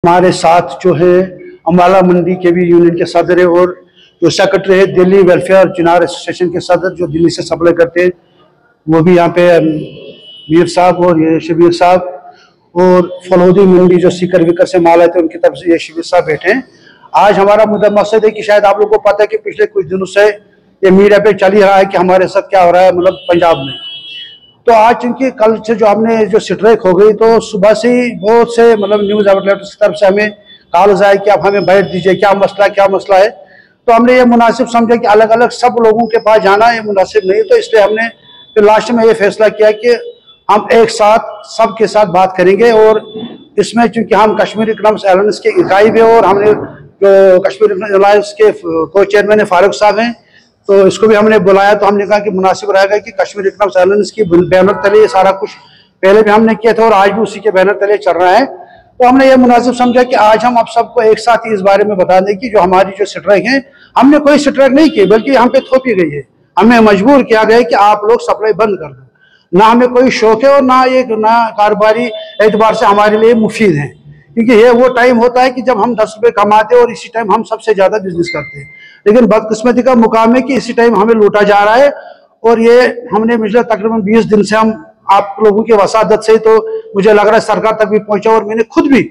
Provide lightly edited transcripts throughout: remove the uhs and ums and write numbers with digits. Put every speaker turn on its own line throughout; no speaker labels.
हमारे साथ जो है अम्बाला मंडी के भी यूनियन के सदर है और जो सेक्रेटरी है दिल्ली वेलफेयर चिनार एसोसिएशन के सदर जो दिल्ली से सप्लाई करते हैं वो भी यहाँ पे मीर साहब और ये शबीर साहब और फलौदी मंडी जो सीकर विकर से माल आते हैं उनकी तरफ से ये शबीर साहब बैठे हैं। आज हमारा मुद्दा मकसद है कि शायद आप लोगों को पता है कि पिछले कुछ दिनों से ये मीडिया पे चल ही रहा है कि हमारे साथ क्या हो रहा है मतलब पंजाब में। तो आज चूंकि कल से जो हमने जो स्ट्राइक हो गई तो सुबह से ही बहुत से मतलब न्यूज आउटलेट्स की तरफ से हमें कॉल्स आए कि आप हमें बैठ दीजिए, क्या मसला है। तो हमने ये मुनासिब समझा कि अलग अलग सब लोगों के पास जाना ये मुनासिब नहीं, तो इसलिए हमने फिर लास्ट में ये फैसला किया कि हम एक साथ सबके साथ बात करेंगे। और इसमें चूंकि हम कश्मीर इकनॉमिक्स अलायंस के इकाई भी और हमने जो कश्मीर अलायंस के को चेयरमैन फारूक साहब हैं तो इसको भी हमने बुलाया। तो हमने कहा कि मुनासिब रहेगा कि कश्मीर इकनॉमिक्स अलायंस की बैनर तले ये सारा कुछ पहले भी हमने किया था और आज भी उसी के बैनर तले चल रहा है। तो हमने ये मुनासिब समझा कि आज हम आप सबको एक साथ ही इस बारे में बता दें कि जो हमारी जो स्ट्राइक है हमने कोई स्ट्राइक नहीं की बल्कि हम पे थोपी गई है, हमें मजबूर किया गया है कि आप लोग सप्लाई बंद कर दो। ना हमें कोई शौक है और ना कारोबारी एतबार से हमारे लिए मुफीद है, क्योंकि ये वो टाइम होता है कि जब हम 10 रुपए कमाते हैं और इसी टाइम हम सबसे ज्यादा बिजनेस करते हैं। लेकिन बदकिस्मती का मुकाम है कि इसी टाइम हमें लूटा जा रहा है। और ये हमने पिछले तकरीबन 20 दिन से हम आप लोगों की वसादत से तो मुझे लग रहा है सरकार तक भी पहुंचा और मैंने खुद भी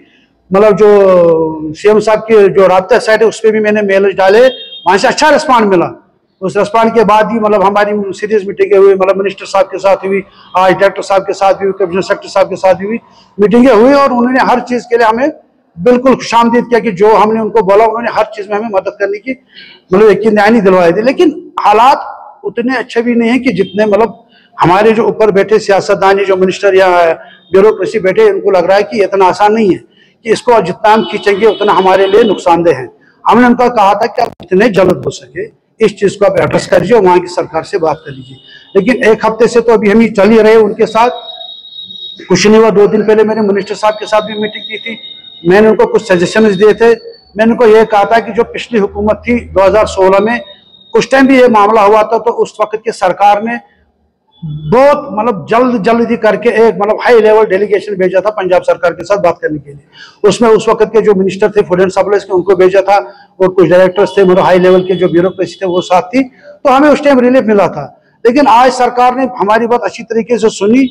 मतलब जो सीएम साहब की जो राब्ता साइट है उस पर भी मैंने मेल डाले, वहां से अच्छा रिस्पॉन्ड मिला। उस रिस्पॉन्ड के बाद ही मतलब हमारी सीरियस मीटिंगें हुई, मतलब मिनिस्टर साहब के साथ हुई, आज डायरेक्टर साहब के साथ भी हुई, कमिश्नर सेक्रेटरी साहब के साथ भी मीटिंगें हुई और उन्होंने हर चीज के लिए हमें बिल्कुल खुशामदीद किया कि जो हमने उनको बोला उन्होंने हर चीज में हमें मदद करने की मतलब यकीन दहानी दिलवाई थी। लेकिन हालात उतने अच्छे भी नहीं है कि जितने मतलब हमारे जो ऊपर बैठे सियासतदान जो मिनिस्टर या ब्यूरोक्रेसी बैठे उनको लग रहा है कि इतना आसान नहीं है कि इसको जितना हम खींचेंगे उतना हमारे लिए नुकसानदेह है। हमने उनका कहा था कि आप जितने जल्द हो सके इस चीज को आप एड्रेस कर लीजिए, वहां की सरकार से बात कर लीजिए। लेकिन एक हफ्ते से तो अभी हम ही चल ही रहे उनके साथ। कुछ नहीं हुआ, 2 दिन पहले मैंने मिनिस्टर साहब के साथ भी मीटिंग की थी, मैंने उनको कुछ सजेशंस दिए थे। मैंने उनको यह कहा था कि जो पिछली हुकूमत थी 2016 में उस टाइम भी ये मामला हुआ था तो उस वक्त की सरकार ने बहुत मतलब जल्दी करके एक मतलब हाई लेवल डेलीगेशन भेजा था पंजाब सरकार के साथ बात करने के लिए। उसमें उस वक्त के जो मिनिस्टर थे फूड एंड सप्लाईज के उनको भेजा था और कुछ डायरेक्टर्स थे मतलब हाई लेवल के जो ब्यूरोक्रेसी थे वो साथ थी, तो हमें उस टाइम रिलीफ मिला था। लेकिन आज सरकार ने हमारी बात अच्छी तरीके से सुनी,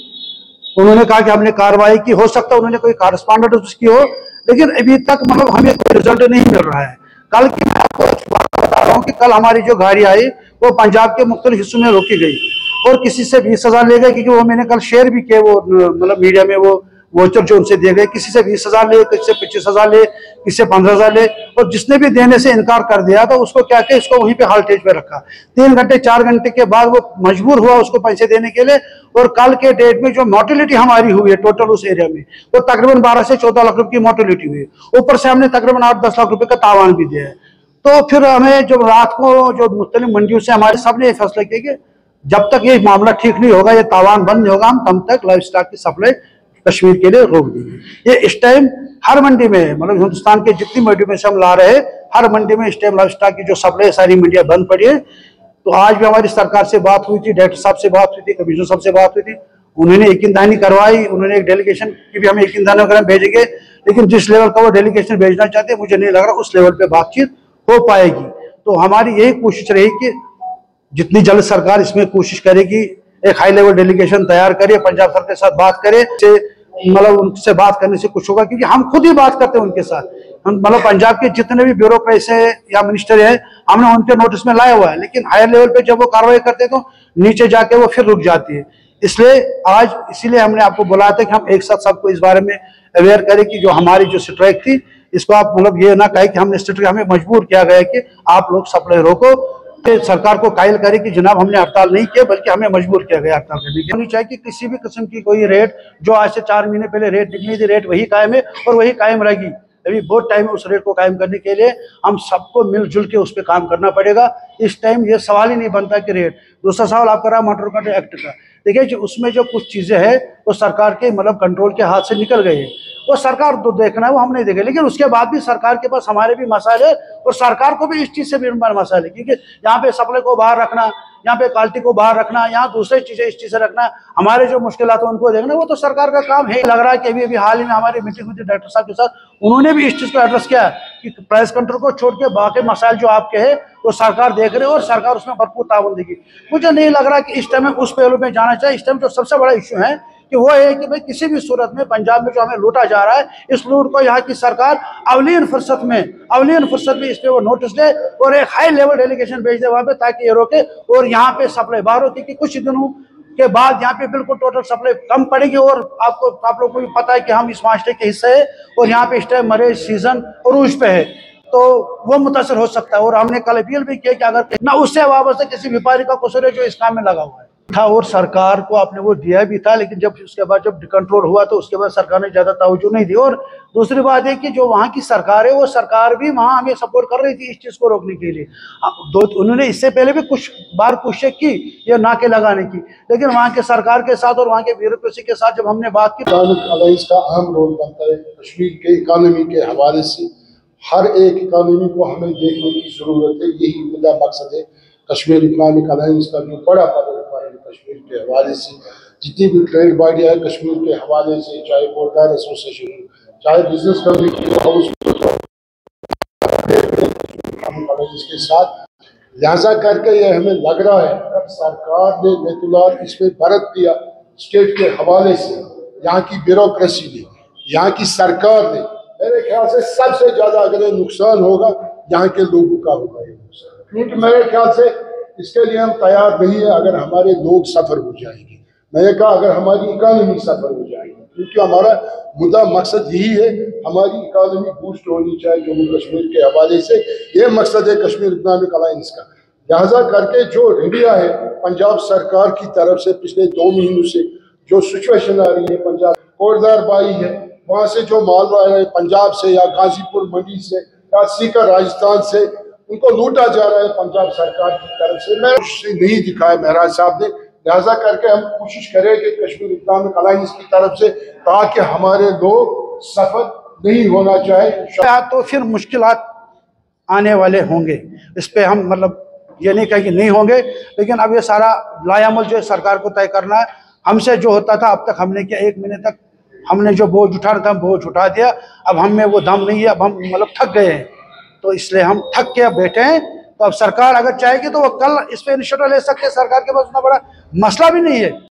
उन्होंने कहा कि हमने कार्रवाई की, हो सकता है उन्होंने कोई कॉरेस्पॉन्डेंस की हो, लेकिन अभी तक मतलब हमें कोई रिजल्ट नहीं मिल रहा है। कल की मैं आपको बता रहा हूँ कि कल हमारी जो गाड़ी आई वो पंजाब के मुख्तलिफ हिस्सों में रोकी गई और किसी से 20,000 ले गए, क्योंकि वो मैंने कल शेयर भी किए वो मतलब मीडिया में वो वोचर जो उनसे दिए गए, किसी से 20,000 ले, किसी से 25,000 ले, किसी से 15,000 ले, और जिसने भी देने से इनकार कर दिया तो उसको क्या किया, इसको वहीं पे हाल्टेज पे रखा। 3 घंटे 4 घंटे के बाद वो मजबूर हुआ उसको पैसे देने के लिए। और कल के डेट में जो मोर्टेलिटी हमारी हुई है टोटल उस एरिया में वो तकरीबन 12 से 14 लाख रुपए की मोर्टेलिटी हुई, ऊपर से हमने तकरीबन 8-10 लाख रुपए का तावान भी दिया है। तो फिर हमें जब रात को जो मुख्तलिफ मंडियों से हमारे सबने ये फैसला किया कि जब तक ये मामला ठीक नहीं होगा, ये तावान बंद नहीं होगा, हम तब तक लाइफ स्टॉक की सप्लाई कश्मीर के लिए रोक देंगे। ये इस टाइम हर मंडी में मतलब हिंदुस्तान के जितनी मंडियों में से हम ला रहे हैं हर मंडी में इस टाइम लाइफ स्टॉक की जो सप्लाई सारी मंडियां बंद पड़ी है। तो आज भी हमारी सरकार से बात हुई थी, डायरेक्टर साहब से बात हुई थी, कमिश्नर साहब से बात हुई थी, उन्होंने यकीन दहानी करवाई, उन्होंने एक डेलीगेशन की भी हमें यकीन दहानी वगैरह भेजेंगे। लेकिन जिस लेवल का वो डेलीगेशन भेजना चाहते हैं मुझे नहीं लग रहा उस लेवल पे बातचीत हो पाएगी। तो हमारी यही कोशिश रही कि जितनी जल्द सरकार इसमें कोशिश करेगी एक हाई लेवल डेलीगेशन तैयार करे, पंजाब सरकार के साथ बात करे, मतलब उनसे बात करने से कुछ होगा, क्योंकि हम खुद ही बात करते हैं उनके साथ। हम मतलब पंजाब के जितने भी ब्यूरोक्रेट्स है या मिनिस्टर है हमने उनके नोटिस में लाया हुआ है, लेकिन हायर लेवल पे जब वो कार्रवाई करते हैं तो नीचे जाके वो फिर रुक जाती है। इसलिए आज इसीलिए हमने आपको बुलाया था कि हम एक साथ सबको इस बारे में अवेयर करें कि जो हमारी जो स्ट्राइक थी इसको आप मतलब ये ना कहे कि हमने स्ट्राइक, हमें मजबूर किया गया कि आप लोग सप्लाई रोको। सरकार को कायल करे कि जनाब हमने हड़ताल नहीं किया बल्कि हमें मजबूर किया गया हड़ताल करने की। होनी चाहिए कि किसी भी किस्म की कोई रेट जो आज से 4 महीने पहले रेट निकली थी रेट वही कायम है और वही कायम रहेगी। अभी बहुत टाइम है उस रेट को कायम करने के लिए, हम सबको मिलजुल के उस पर काम करना पड़ेगा। इस टाइम ये सवाल ही नहीं बनता कि रेट। दूसरा सवाल आपका रहा मोटर कंट्रोल एक्ट का, देखिए जो उसमें जो कुछ चीजें हैं वो सरकार के मतलब कंट्रोल के हाथ से निकल गई है, वो सरकार तो देखना है वो हम नहीं देखे। लेकिन उसके बाद भी सरकार के पास हमारे भी मसाले और सरकार को भी इस चीज से भी मसाले, क्योंकि यहाँ पे सप्लाई को बाहर रखना यहाँ पे क्वालिटी को बाहर रखना, यहाँ दूसरी चीजें इस चीज से रखना, हमारे जो मुश्किलात है उनको देखना, वो तो सरकार का काम है। लग रहा है कि अभी हाल ही में हमारी मीटिंग हुई थी डायरेक्टर साहब के साथ, उन्होंने भी इस चीज को एड्रेस किया कि प्राइस कंट्रोल को छोड़ के बाकी मसाइल जो आपके हैं वो सरकार देख रही है और सरकार उसमें भरपूर ताउन देगी। मुझे नहीं लग रहा कि इस टाइम में उस पहलू में जाना चाहिए। इस टाइम जो सबसे बड़ा इश्यू है कि वो है कि भाई किसी भी सूरत में पंजाब में जो हमें लूटा जा रहा है, इस लूट को यहाँ की सरकार अवलीन फुर्सत में इस पे वो नोटिस दे और एक हाई लेवल डेलीगेशन भेज दे वहां पे, ताकि ये रोके और यहाँ पे सप्लाई बाहर होती कि कुछ दिनों के बाद यहाँ पे बिल्कुल टोटल सप्लाई कम पड़ेगी। और आप लोग को भी पता है कि हम इस माशरे के हिस्से है और यहाँ पे इस टाइम मरीज सीजन उरूज पे है, तो वो मुतासर हो सकता है। और हमने कल अपील भी किया कि अगर ना उससे वाबस्ता किसी व्यापारी का कसूर है जो इस काम में लगा हुआ है था, और सरकार को आपने वो दिया भी था, लेकिन जब उसके बाद जब कंट्रोल हुआ तो उसके बाद सरकार ने ज्यादा तवज्जो नहीं दी। और दूसरी बात है कि जो वहाँ की सरकार है वो सरकार भी वहाँ हमें सपोर्ट कर रही थी इस चीज को रोकने के लिए। उन्होंने इससे पहले भी कुछ बार कोशिश की ये नाके लगाने की, लेकिन वहाँ के सरकार के साथ और वहाँ के ब्यूरोक्रेसी के साथ जब हमने बात की,
इस्लामिक अलायंस का अहम रोल बनता है कश्मीर के इकानमी के हवाले से। हर एक इकानमी को हमें देखने की जरूरत है, यही मुद्दा मकसद है कश्मीर इस्लामिक अलायंस का जो बड़ा पदभार है कश्मीर के हवाले से। जितनी भी ट्रेड बॉडियाँ है कश्मीर के हवाले से, चाहे बोर्डर एसोसिएशन हो, चाहे बिजनेस कम्युनिटी हाउस के साथ, लिहाजा करके ये हमें लग रहा है अगर सरकार ने बेतुलार इसमें बरत दिया स्टेट के हवाले से, यहाँ की ब्यूरोक्रेसी ने, यहाँ की सरकार ने, मेरे ख्याल से सबसे ज्यादा अगर नुकसान होगा यहाँ के लोगों का होगा ये नुकसान, क्योंकि मेरे ख्याल से इसके लिए हम तैयार नहीं है। अगर हमारे लोग सफर हो जाएंगे, मैंने कहा अगर हमारी इकानमी सफर हो जाएगी, क्योंकि हमारा मुद्दा मकसद यही है हमारी इकानमी बूस्ट होनी चाहिए जम्मू कश्मीर के हवाले से। ये मकसद है कश्मीर इस्लामिक अलायंस का। लिहाजा करके जो रेडिया है पंजाब सरकार की तरफ से पिछले 2 महीनों से जो सिचुएशन आ रही है, पंजाब कोटदार बाई है, वहाँ से जो माल आ रहा है पंजाब से या गाजीपुर मंडी से या सीकर राजस्थान से, उनको लूटा जा रहा है पंजाब सरकार की तरफ से। मैं उससे नहीं दिखाया महराज साहब ने, लिहाजा करके हम कोशिश करें कि कश्मीर इस्लामिक अलायंस की तरफ से, ताकि हमारे लोग सफर नहीं होना चाहे।
तो फिर मुश्किलात आने वाले होंगे, इस पे हम मतलब ये नहीं कहें कि नहीं होंगे, लेकिन अब ये सारा लायामल जो है सरकार को तय करना है। हमसे जो होता था अब तक हमने किया, 1 महीने तक हमने जो बोझ उठाना था बोझ उठा दिया, अब हम में वो दम नहीं है, अब हम मतलब थक गए हैं, तो इसलिए हम थक के अब बैठे हैं। तो अब सरकार अगर चाहेगी तो वो कल इस पे इनिशिएटिव ले सकते हैं, सरकार के पास उतना बड़ा मसला भी नहीं है।